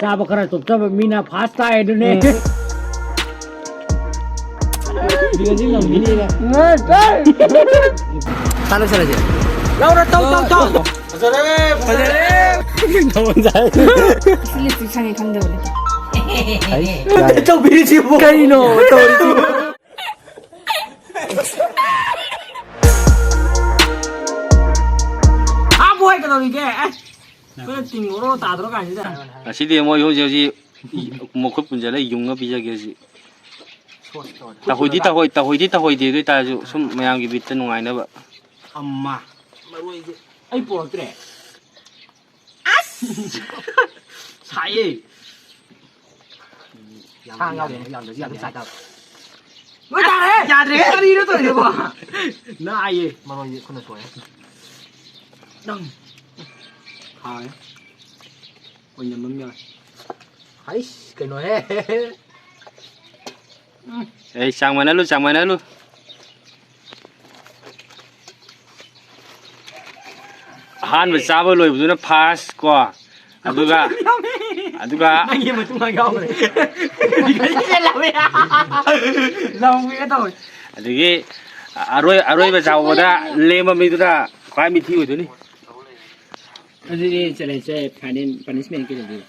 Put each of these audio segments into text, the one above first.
चाबा खरा चोपचाप मीना फास्ट आहे दुने दिवसी लंबिनी가 तालु सरा지 라우라 똥똥똥 가자래 너무 잘 슬리스 이상의 강대원이 또 미리지 뭐 카이노 또 아 뭐해 그럼 이게 그냥 띵으로 다 들어가니까 아시디 뭐 요지 뭐 급분자래 용어 비자게지 따호이디 도 따주 숨 마양기 비트 농아이나 봐 엄마 뭐 이제 아이 뭐 그래 아스 사이 양도 사다 왜 잘해 야래 이래도 이래 봐나 아예 뭐 이제 그네 좋아해 당 하이 오늘 몇명 아이씨 cái nói 에이 장만해 루 한번 싸버 로이부터는 파스 거 아두가 anh em mà chúng mày không rồi cái gì làm vậy làm cái đâu 아두기 아로이바 자오보다 레마미도다 과미 튀거든요 어디 저래 punishment cái gì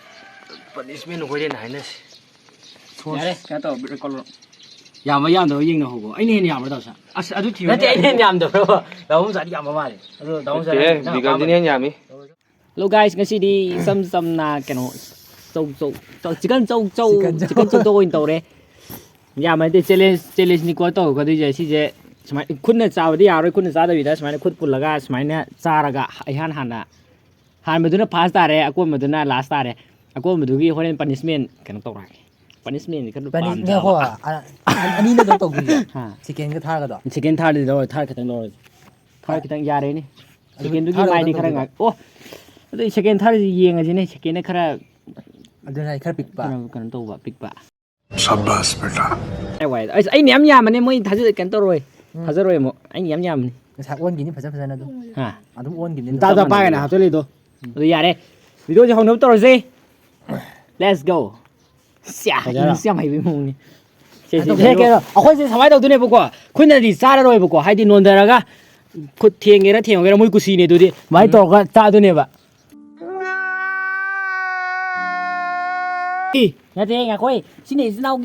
punishment 거기 나이나시 야래 가도 걸로 야마야도 잉나 하고 아니 야마도 사 아주 튀어 나 때는 야마도 나 혼자 야마 말이 나 혼자 네가 지내 야미 Hello guys, ngasi sam na kano chicken châu in tàu đấy. Nhà mình thì challenge ni qua tàu có đi chơi xí chơi, sắm khun này chào đi rồi khun này chào đi đó, sắm khun pul laga, sắm này chào laga, ai han mà nó pass ta đấy, aku mà nó last ta đấy, aku mà cái hôm nay punishment kano tàu này, punishment cái Punishmentเนี่ยพ่ออันนี้น่าจะตกดีchicken ก็ท่าก็ดอก chicken ท่าดีrồi,ท่าcái thằng rồi,ท่าcái thằng già đấyนี่, chicken tuh cái mai đi khara ngak, oh itu chicken thar yang aja nih chicken khara adunai khara pikpa kan to ba pikpa शाबाश बेटा wai ai nyam ne moi thajai kan to roi thajai mo ai nyam ni ฉากอ้วนกินนี่เผาๆนะดู ha ต้องอ้วนกินนี่ ta pa cái nào tôi đi to rồi ya đấy video cho không nấu to rồi gì let's go xia mày với mông ni thế cái à khôi sẽ sao đâu tôi này bố qua khôi này thì xa rồi bố qua hay đi nôn ra cái khôi thiêng cái mũi cusi này tôi đi máy to cái ta tôi này vậy nhà thế nhà khôi xin này xin nào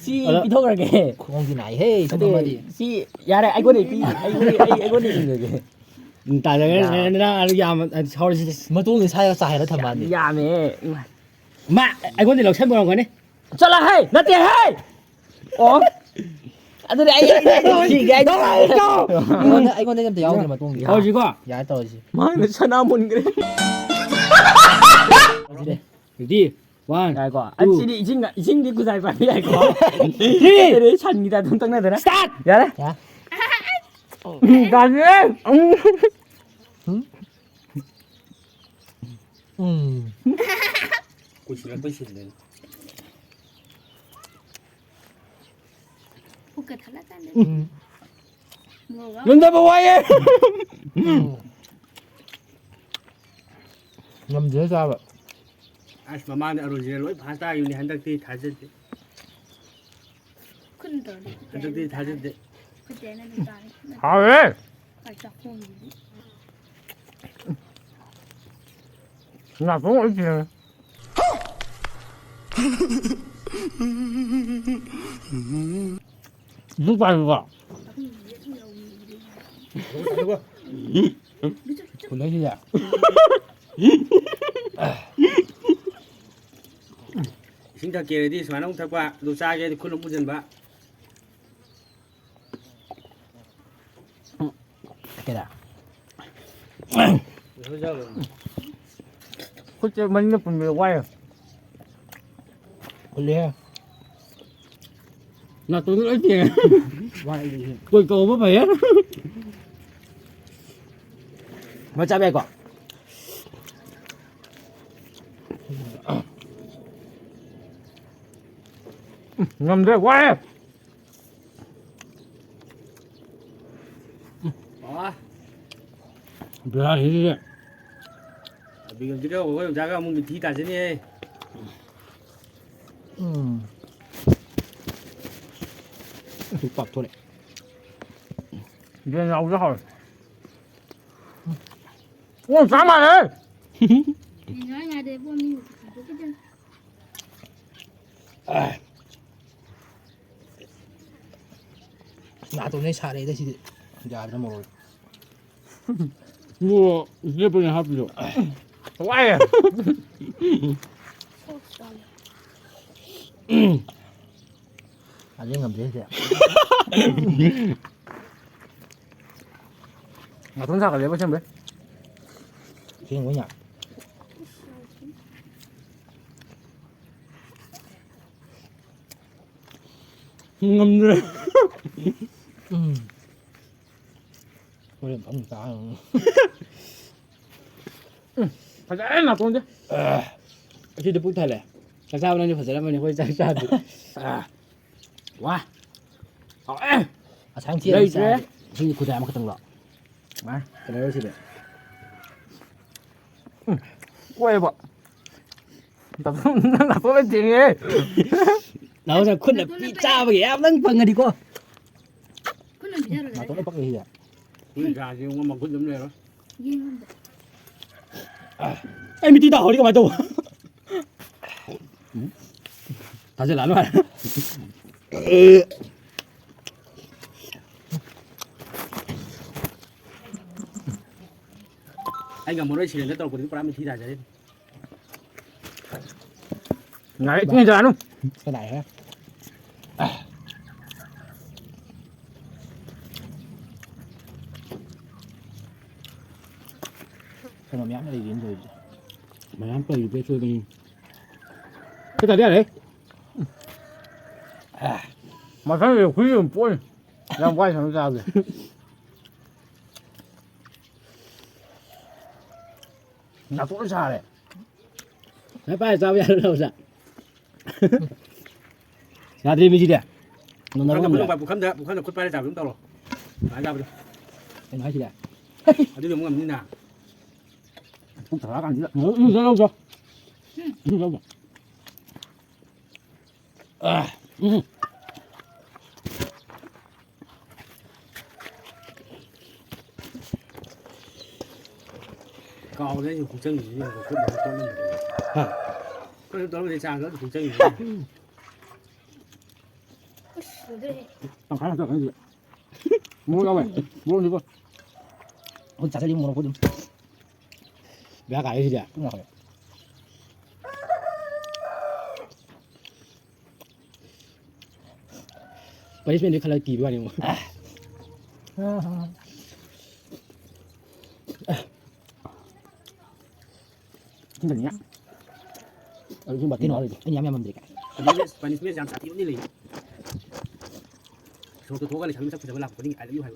si bị thôi rồi kìa không gì này hey chúng mà đi si nhà này anh có đi người kìa tại cái nó nhà mà sau đó mà tôi người sai sai nó thầm bạn đi nhà mà anh có đi lọc xem bao nhiêu này cho là hay nó tiền hay ủa anh đây gì cái đó anh có nên tiêu nhưng mà tôi thôi gì quá giá tôi gì mà nó sao nào muốn cái đi one cái quoi anh chỉ đi chính đi cứ giải phải cái quoi đi để chăn người ta tung tăng này thế này start dạ đấy dạ干gìกูชิลไปชิลเลย Bukan salah kan? Nunda ba waye? ngâm dưới ra vậy 아스 마마는 아로지네 로이 파스타 유니 한덕티 다졌대 큰도. 한덕티 다졌대 그때는 나는 아 왜? 살짝 콩이. 나 뭐 이렇게 누가คุณได้ที่อยาก 신타 게레디 스마농 타과 루사게 쿨로 무전 봐 cái nào 그때 맨날 보면 와요 올려 나 돈을 어디에 qua đây đi tôi cầu với mày á mà cha mẹ con ngâm đấy quá 아 뭐야 이게 지금 지금 뭐 자가 뭐 뒤 다지니. 국밥 토래. 이제 나오자 헐. 오, 잠깐만. Thì nói nhà để vô mình cái chân. 나도 차례 대시 야좀 먹어. 뭐 이제 그냥 합죠. 와야. 아니 ngầm thế. 나 돈사가 내고 xem 왜? Thiên của Nhật. ngâm Tôi làm tổng cả. phải dễ là con chứ khi được bút thầy này làm sao nó phải sẽ làm mình hơi sai sai được quá hỏi 아, 장치에 đây 있어. thế 지금 그 다음에 같은 거. mà cái này gì đấy quay bọn tập là có bên tiền nghe 나오자 큰데 삐짜하게 얇은 방아리고. Cứ làm gì ra rồi 나도 đấy. 빡 이야. 우리 가 지금 뭐 그좀 내려. Riêng không được. em đi đảo đi các bạn đâu ta sẽ làm rồi anh gặp một đôi chỉ để tàu của chúng ta mình thi đại đấy. này nghe giờ không Cái này hả? Cái mà mém nó đi đến rồi. mày ăn cây về chơi mình cái này đấy mà cái này quý dùng bôi làm quay sao ra rồi 나 또 잘해. Hãy phải sao bây giờ đâu rồi ra đi mới gì đấy nó nó nói không cái phải bukan dah bukan ikut pada jam tàu. Ada apa? Em nói gì đấy? Ada yang ngam ni nah. không thở càng gì nữa nó đâu rồi nó đâu rồi Cầu đấy cũng chân gì nhưng mà cũng được con lên. Có đó là sao đó cũng chân gì. Ôi, rồi đây. thằng khá là sợ cái gì mua đâu vậy mua đi con 혼 자세히 먹는 거 좀. bé cái gì đấy cũng rồi. punishment đi khai lại kỳ với anh em không cần nhá 요즘 막 뛰는 거 냠냠하면 되니까. Punishment jam satu ni lagi. Suatu tu kali kami sampai berlaku ni ada juga.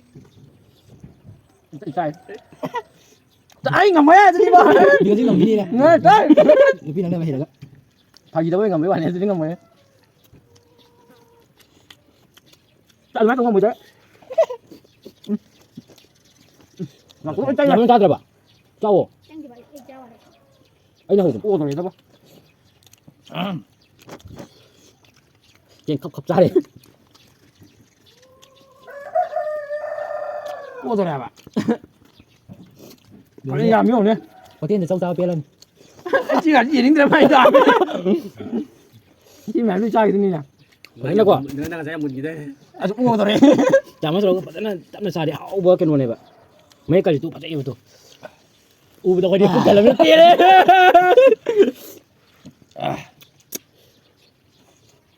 sai anh ngầm mấy đi mà 이거 지금 미니네. nghe đấy 이거 비는 내가 해라. phải gì đâu ngầm mấy bạn này đi ngầm mấy tại mắt không ngầm mấy đấy ngầm cũng tay ngầm ta rồi bà cháu Anh thì bảo anh trao này. anh nào cũng ô rồi đó bà trên khóc ra đi ô rồi bà anh làm như thế có tiền thì sâu sao bé lên. anh chỉ là gì đến thế mày làm chỉ mẹ nuôi trai thế này nè Đấy là quả. Nữa đang saya muốn gì đây? à cũng ô rồi chả mất rồi tạm là sao để hậu bữa cái này bà mấy cái gì tụ bắt yêu tụ u đâu có đi cũng cả là biết tiền đấy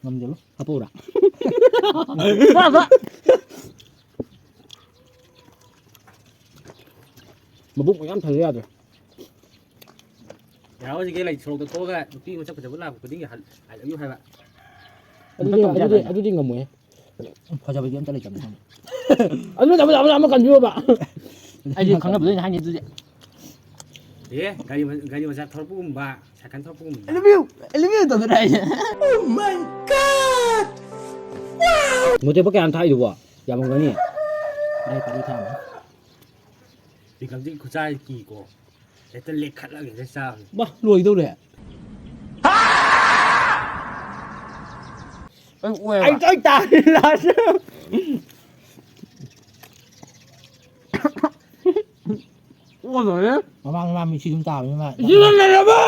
ngâm chưa? apa udah mà bụng mình ăn thời gian rồi Ya, cái này suatu tu kan, tapi macam kerja berlaku, penting ada juga hai pak. aduh đi ngầm mày 과자 비빔 잘라 좀. aduh làm cần chưa bạn anh đi khẳng định với hai nhị gì Iya, gaji macam thor pun mbak, akan thor pun. review tuh đây oh my god wow một cái ăn thay được à dạ mọi người đây có đi tham. Thì cảm giác của trai kỳ cổ. แต่เล็กขัดแล้วอย่างเช้า บ้ารวยตัวเลย ไอ้จ้อยตาลาเซอร์ว่าไงเนี่ย มามีชีน้ำตาไหมมา ยืนเลยนะบ้า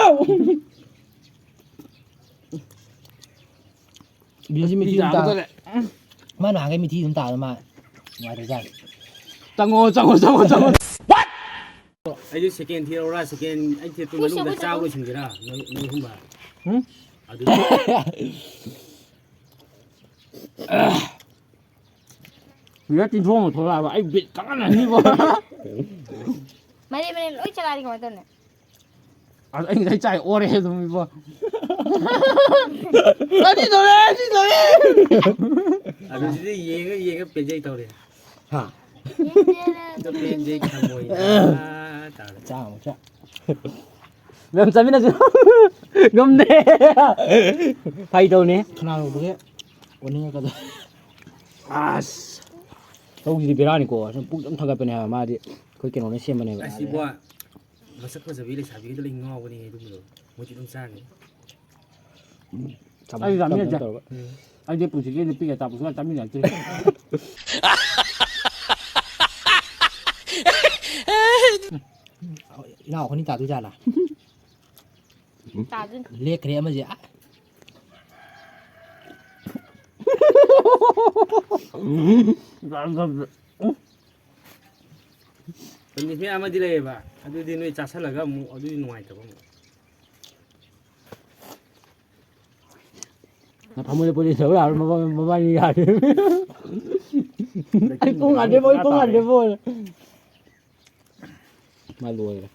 เบียร์ที่มีที่น้ำตามาหนาก็มีที่น้ำตามาไว้ได้จัง จังโง่ ไอ้ยูสแกนที่เราสแกนไอ้ที่ตัวมันลูกเจ้าก็ชิงกันละน้องคุณบ่าเอาดู เหลือกินทั่วหมดทั่วละว่าไอ้บิดกันอะไรนี่วะ ไม่ได้โอ้ยฉลาดกว่าตัวเนี่ย ไอ้ใช้ใจโอเรสมีวะที่ตัวนี้ เอาดูสิเย่ก็เป็นใจตัวเลย ฮะ จะเป็นใจขโมยตา จ้าจ้า เริ่มจะไม่น่าจะงมเน่ไฟตัวนี้ ขนาดเราเนี่ยวันนี้ก็จะ ต้องยืนไปร้านนี่กูปุ๊บต้องทำกันเป็นอะไรมาดิเคยกินของในเชียงมันเนี่ย ไอ้สิบัวมาสักคนสวีเลยสาวีก็เลยงอวันนี้ดูมั้ยมันจะต้องสร้าง ไอ้สามีเนี่ยจ้ะไอ้เด็กผู้ชายเนี่ยปีกตาผู้ชายสามีเนี่ยจ้ะ เล่าคนนี้ตาตุจ่าล่ะ ตาจุน เรียกเครียดมาสิอ่ะ ตอนนี้พี่อามาดีเลยป่ะเอาดูดีหน่วยจัดสลักก็มูเอาดูหน่วยแต่ว่า ทำมือปุ่นเสือแล้วมาบ้านนี่อะไรไอ้กุ้งอันเดียวมารวยเลย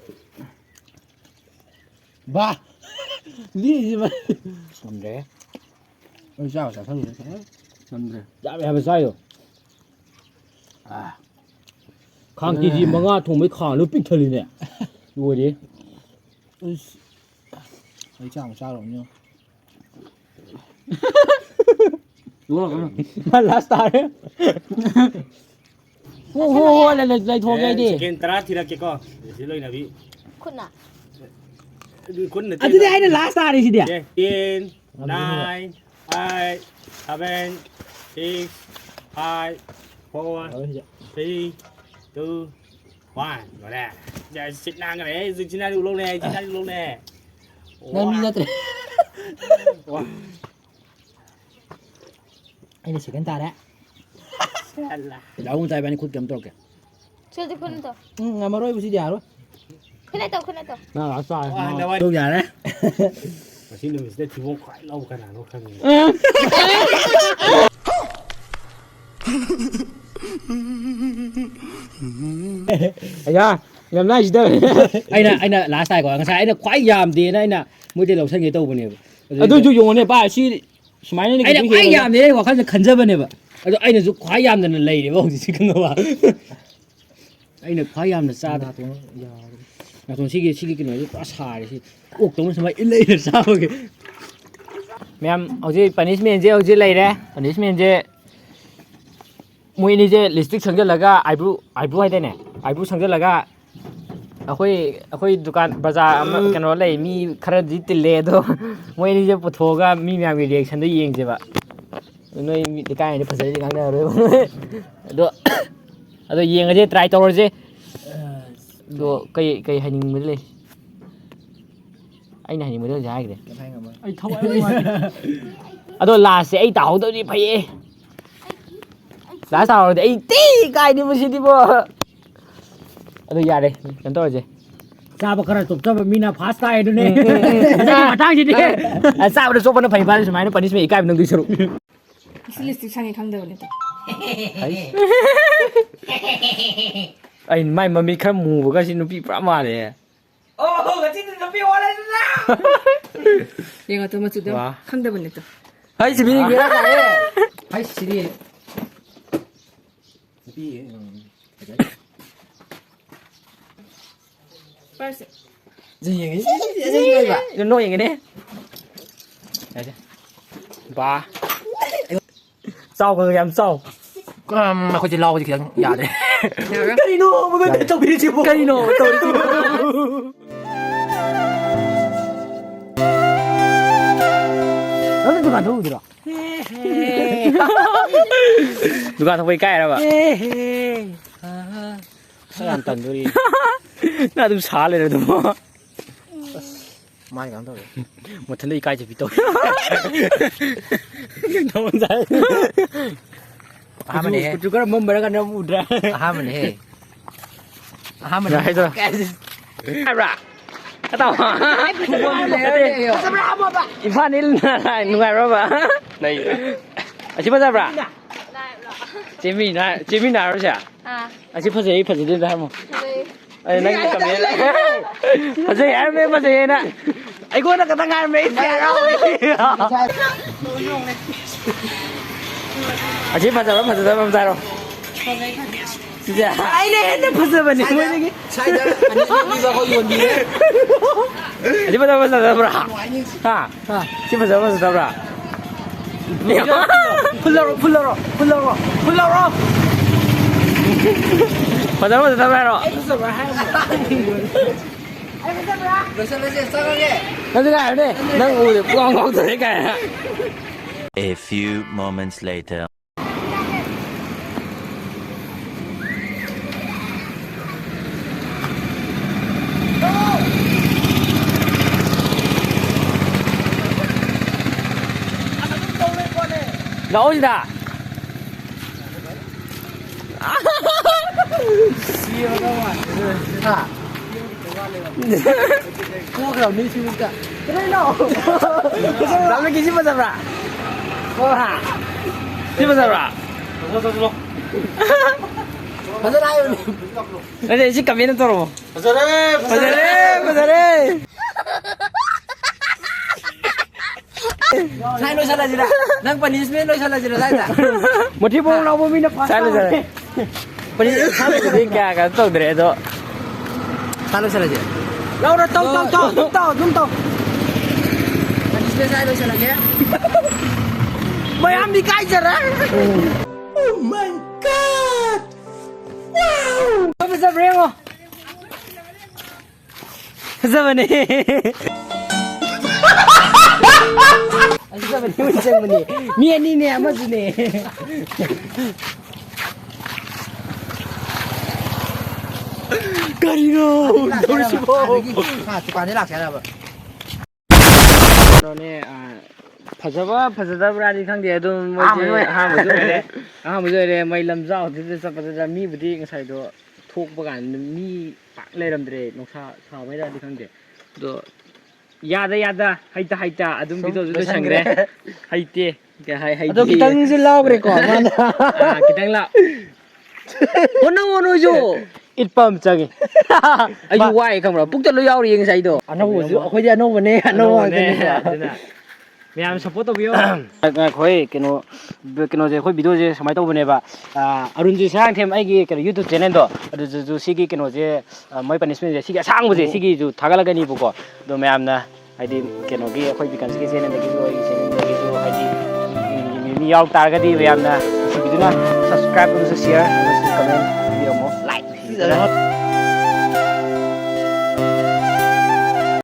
บ้านี่ใช่ไหม ทำเด้ ไม่ใช่แต่ทั้งนี้ ทำเด้จะไปหาไปใส่หรอข้างจีมังอ่ะถุงไม่ขาดหรือปิดทะเลเนี่ยดูดิ ไอ้จ้าหรอกเนี่ย ดูหรอมันลาสตาร์เนี่ยโอ้โหอะไรโทรไงดิ สแกนตราทีละเกี่ยวก็สิเลยนะพี่ คุณอ่ะ ดูคนเนี่ย อันนี้ไอ้เนี่ยลาสตาร์ดิสิเดีย 10 9 8 7 6 5 4 3 2 1 rồi nè giờ xịt năng cái này dừng xịt năng được luôn nè xịt năng được luôn nè นั่นมีนะแต่ไอ้นี่เสียกันตาแล้ว เดี๋ยวคุณใจไปนี่คุณเตรียมตัวแก ช่วยจะคุณตัว งานมาร้อยบุษยาหรอ คุณไอ้ตัว น่ารักสาย ทุกอย่างนะมาชิ้นหนึ่งได้ถือว่าขายเล่าขนาดนั้นครั้งนี้ ไอ้ยายามน่าจิตเลยไอ้น่ะลาสไตล์ก่อนกันใช่ไอ้น่ะควายยามดีนะไอ้น่ะมือเดียวเราใช้เงี้ยตัวบนเนี่ยดูจุยงเนี่ยป้าชี้สมัยนี้ไอ้น่ะควายยามดีกว่าเขาจะขันเจ้าบนเนี่ยไอ้น่ะจุควายยามนั่นเลยเดี๋ยวบอกจริงๆกันว่าไอ้น่ะควายยามน่ะซา ตัวยา นะตรงชี้กินหน่อยป้าชาเลยสิอกตรงนั้นสมัยเลยน่ะซาโอเคแม่เอาที่ปนิชเมนเจเอาที่เลยนะปนิชเมนเจมวยนี่เจลิสติกสังเกตแล้วก็ไอ้บลูให้ได้เนี่ยไอ้บลูสังเกตแล้วก็अखोई दुकान बाजार कनो लई मी खरा दि तिले दो मोय नि जे पुथोगा मी म्या मी रिएक्शन दो येंग जेबा नोय मी काय ने फसै गांग ना रे अदो येंग जे ट्राई तौर जे दो कई हाइनिंग मि ले ai này mới ra cái ai thâu ai đó là sẽ ai tàu tôi đi phải lá sao thì ai tí cái đi mới đi bộ đó ra đây chúng tôi gì sao mà cái tụt cho mina fast tay đó nè mà thang gì đi sao được số nó phải phải máy nó phải đi cái mình đi sửa 슬리스틱 상에 강대원이다. ai mai mà mi khám mù cái gì nó bị phá mà này 얘가 더 멋지다. 와. 강대원이다. ai chỉ biết cái này 아이 시리 빨색. nó nổiอย่างงี้đấy ba sau rồi em sauก็มาคนจะรอจะเขียนอย่าเลย cái nó mới có trong video cái nó tôi 너도 누가 누구더라? 누가 더 보이 까이라 봐. 사람 단둘이. 나 좀 살래 도 뭐. 많이 간다. 뭐 근데 이 까이지 비또. 너무 잘. 하면 해. juga mau mereka dah muda. 하면 해. 하면 Nah itu. Abra. Tahu. Berapa, Pak? Ivan ini nungai berapa? Nah. Asyik pasal berapa? Jimmy nak harus ya? Asyik pasal ini pasal dia dah mau. Nanti kami lah. Pasal ini pasal ini nak. Aku nak kata ngan mereka. Asyik pasal berapa? Pasal berapa pasal? 진짜. 아이네 벌써 봤네. 뭐지? 차이다. 아니 이거 거기 원디. 집어다 벌써 잡으라. 하. 집어다 벌써 잡으라. 풀러로. 벌써 잡으라. 벌써 싸가게. 나도 가야 돼. 난 오늘 꽝꽝 들어가. A few moments later. 나오지다. 아. 그거 니 지금까. 그래 너. 남의 기 집어 잡라. 집어 잡라. 벗어나요. 근데 이 집값 얘는 떨어. 벗어래. Saya no salah jira. Nang punishment no salah jira saya. Motif pun nak bumi nak. Salah. Punishment ini क्या कर तो दे दो. Salah jira. Laura tong. Punishment saya no salah ya. Bayam di kai jira. Oh my god. Wow. Apa sebenarnya? Sebenarnya. Sebenarnya ni apa sih ni? Karino, tukang ni laksa apa? Ni फसबा दी खंगे अदुम मोजे हा मुजे मै लमजाव दे सपदा मी बुदी ngasai do thokpa gan mi pak leramdre noksa sabai da di khangde do yada haita adum video do sangre haite ke hai ado kitang ju lawre ko mana kitang la ono jo itpam changi ayu wai khamra pukta lo yauri ngasai do anobu ju akhoi ja anobu ne ma'am support तो बियो खोई केनो जे खोई video जे समाय तो बनेबा अरुण जी सांग them आइगी केनो YouTube चैनल दो अदु जु सिगी केनो जे मै पनिशमेंट जे सिगी सांग बजे सिगी जु थागलगनी बको दो मैम ना हाइदि केनो गी खोई बिकान सिगी चैनल दगी जो चैनल दगी जो हाइदि मी याव तारगदी मैम ना सिगी दुना सब्सक्राइब और शेयर और कमेंट बिरमो लाइक